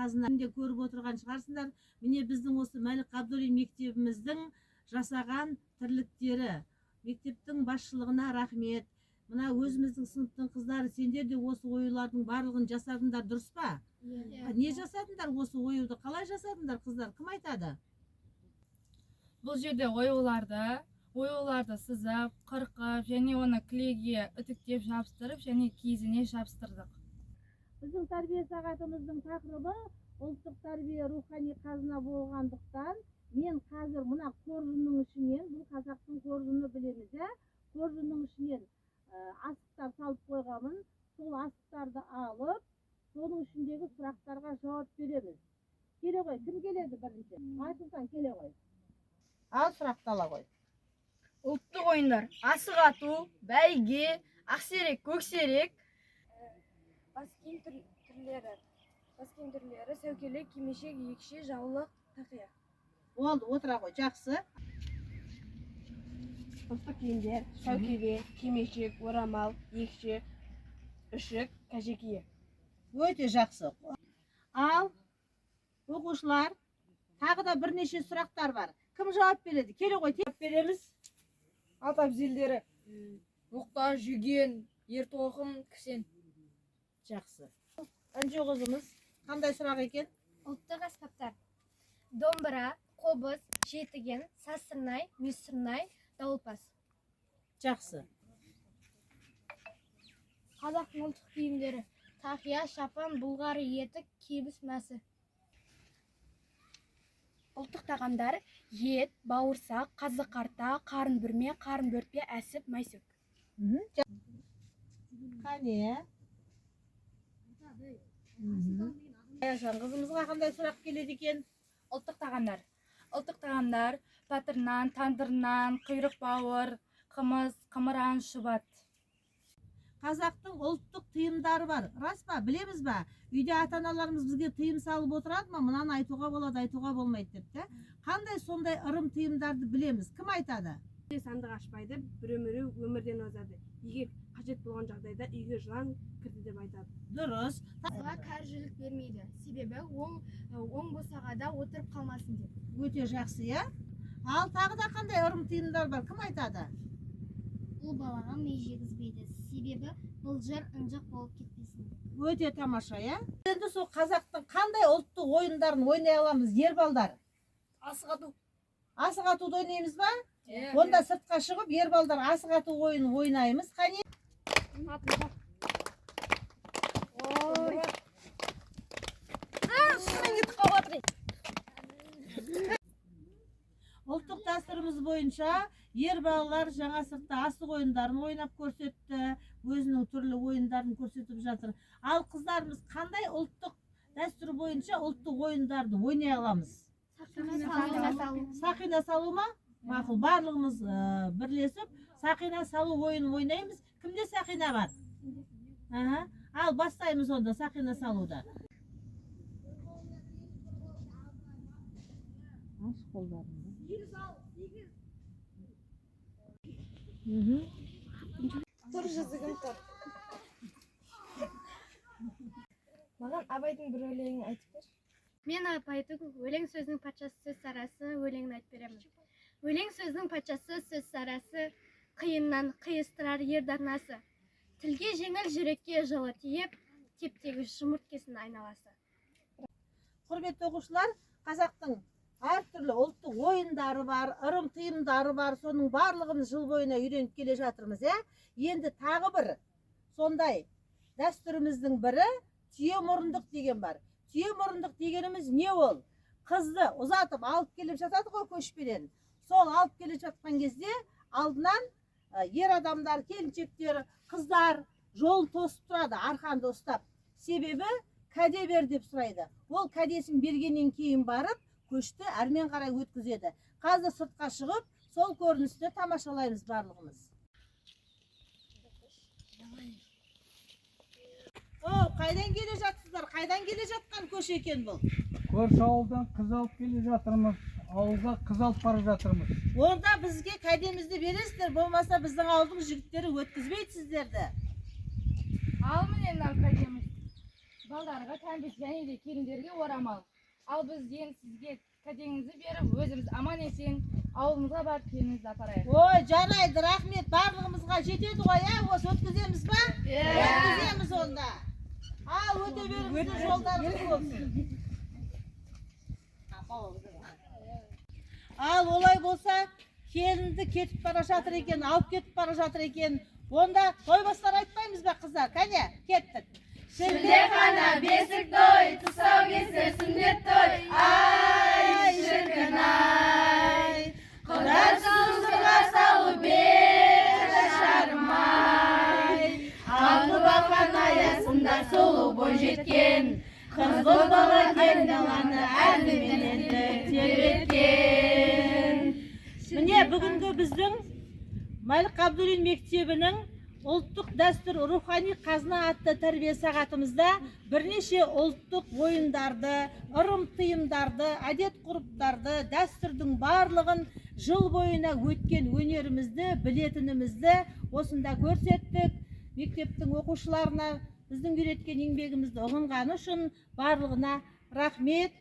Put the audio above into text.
қазынада көріп отырған шығарсыңдар. Міне біздің осы Мәлік Ғабдуллин мектебіміздің жасаған тірліктері. Мектептің басшылығына рахмет. Мына өзіміздің сыныптың қыздары, сендер де осы оюлардың барлығын жасадыңдар, дұрыс па? Не жасадыңдар осы оюды? Қалай жасадыңдар қыздар? Кім айтады? Бұл жерде оюларды сызып, қырқып, және оны клейге үтіктеп жабыстырып, және киізіне жабыстырдық. Біздің тәрбие сағатымыздың тақырыбы ұлттық тәрбие рухани қазына болғандықтан, мен қазір мына қоржынның ішінен, бұл қазақтың қоржыны білеміз, қоржынның ішінен асықтар салып қойғанмын. Сол асықтарды алып, соның ішіндегі сұрақтарға жауап береміз. Келе ғой, кім келеді бірінші? Айтылсан келе ғой. Ал сұрақты ала ғой. Ұлттық ойындар: асық ату, бәйге, ақсерек, көксерек. Бас киім түрлері: сәукеле, кимешек, екше, жаулық, тақия. Болды, отыра ғой, жақсы. Ұлттық киімдер: сәукеле, кимешек, орамал, екше, үшік, кәжекие. Өте жақсы. Ал оқушылар, тағы да бірнеше сұрақтар бар. Кім жауап береді? Келе ғой, тек береміз. Ат әбзелдері: мұқта, жүген, ертоқым, кісен. Жақсы. Әнжу қызымыз, қандай сұрақ екен? Ұлттық аспаптар: домбыра, қобыз, жетіген, сасырнай, мүсірнай, дауылпаз. Жақсы. Қазақтың ұлттық киімдері: тақия, шапан, бұлғары етік, кебіс мәсі. Ұлттық тағамдар: ет, бауырсақ, қазы қарта, қарын бүрме, қарын бөртпе, әсіп, майсөк. Қане? Аяжан қызымызға қандай сұрақ келеді екен? Ұлттық тағамдар: татырнан, тандырнан, құйрық бауыр, қымыз, қымыран, шұбат. Қазақтың ұлттық тыйымдары бар. Рас па? Білеміз ба? Үйде ата-аналарымыз бізге тыйым салып отырады ма? Мынаны айтуға болады, айтуға болмайды деп. Қандай сондай ырым тыйымдарды білеміз? Кім айтады? Сандық ашпайды, біреу өмірден озады. Егер қажет болған жағдайда үйге жылан кірді деп айтады. Дұрыс. Қызға кәржілік бермейді, себебі оң босағада отырып қалмасын деп. Өте жақсы, я? Ал тағы да қандай ырым тыйымдар бар? Кім айтады? Ұл балаға мей жегізбейді, себебі былжыр ынжық болып кетпесін. Өте тамаша, я? Енді сол қазақтың қандай ұлттық ойындарын ойнай аламыз, ер балдар? Асық ату. Асық атуды ойнаймыз ба? Онда сыртқа шығып, ер балдар асық ату ойынын ойнаймыз. Қане? Ұлттық дәстүріміз бойынша ер балалар жаңа сыртта асық ойындарын ойнап көрсетті, өзінің түрлі ойындарын көрсетіп жатыр. Ал қыздарымыз қандай ұлттық дәстүр бойынша ұлттық ойындарды ойнай аламыз? Сақина салу ма? Мақұл, барлығымыз бірлесіп сақина салу ойынын ойнаймыз. Кімде сақина бар? Ал бастаймыз онда сақина салуда. Тұр жүзігім тұр. Маған Абайдың бір өлеңін айтып бер. Мен Абайдың өлең сөзінің патшасы сөз сарасы өлеңін айтып беремін. Өлең сөздің патшасы сөз сарасы, қиыннан қиыстырар ер дарнасы. Тілге жеңіл, жүрекке жылы тиіп, тептегі жұмырт кесін айналасы. Құрметті оқушылар, қазақтың әртүрлі ұлттық ойындары бар, ырым тыйымдары бар, соның барлығын жыл бойына үйреніп келе жатырмыз. Енді тағы бір сондай дәстүріміздің бірі түйемұрындық деген бар. Түйемұрындық дегеніміз не ол? Қызды ұзатып алып келіп жатады ғой көшпеден. Сол алып келе жатқан кезде алдынан ер адамдар, келіншектер, қыздар жол тосып тұрады, арқанды ұстап. Себебі кәде бер деп сұрайды. Ол кәдесін бергеннен кейін барып, көшті әрмен қарай өткізеді. Қазір сыртқа шығып, сол көріністі тамашалаймыз барлығымыз. Қайдан келе жатсыздар? Қайдан келе жатқан көш екен бұл? Көрші ауылдан қыз алып келе жатырмыз. Ауылға қыз алып бара жатырмыз. Онда бізге кәдемізді бересіздер, болмаса біздің ауылдың жігіттері өткізбейді сіздерді. Ал міне мынау кәдеміз. балдарға кәмпит және де келіндерге орамал. Ал біз енді сізге кәдеңізді беріп, өзіміз аман есен ауылымызға барып келінізді апарайық. Ой, жарайды, рахмет. Барлығымызға жетеді ғой, осы өткіземіз ба? Өткіземіз онда. Ал, өте беріңізді жолдарыңыз болсын. Ал, олай болса, келінді кетіп бара жатыр екен, алып кетіп бара жатыр екен. Онда тойбастар айтпаймыз ба, қыздар? Кәне, кеттік. Шілдехана бесік той, тұсаукесер сүндет той, ай шіркін ай. Құдасыз сырға салу бер шашарым ай. Алты балқан аясында сұлу бой жеткен, қыз бозбала кең даланы әңгіменен тербеткен. Міне бүгінгі біздің Мәлік Ғабдуллин мектебінің ұлттық дәстүр рухани қазына атты тәрбие сағатымызда бірнеше ұлттық ойындарды, ырым-тыйымдарды, әдет-ғұрыптарды, дәстүрдің барлығын жыл бойына өткен өнерімізді, білетінімізді осында көрсеттік. Мектептің оқушыларына біздің үйреткен еңбегімізді ұғынғаны үшін барлығына рахмет.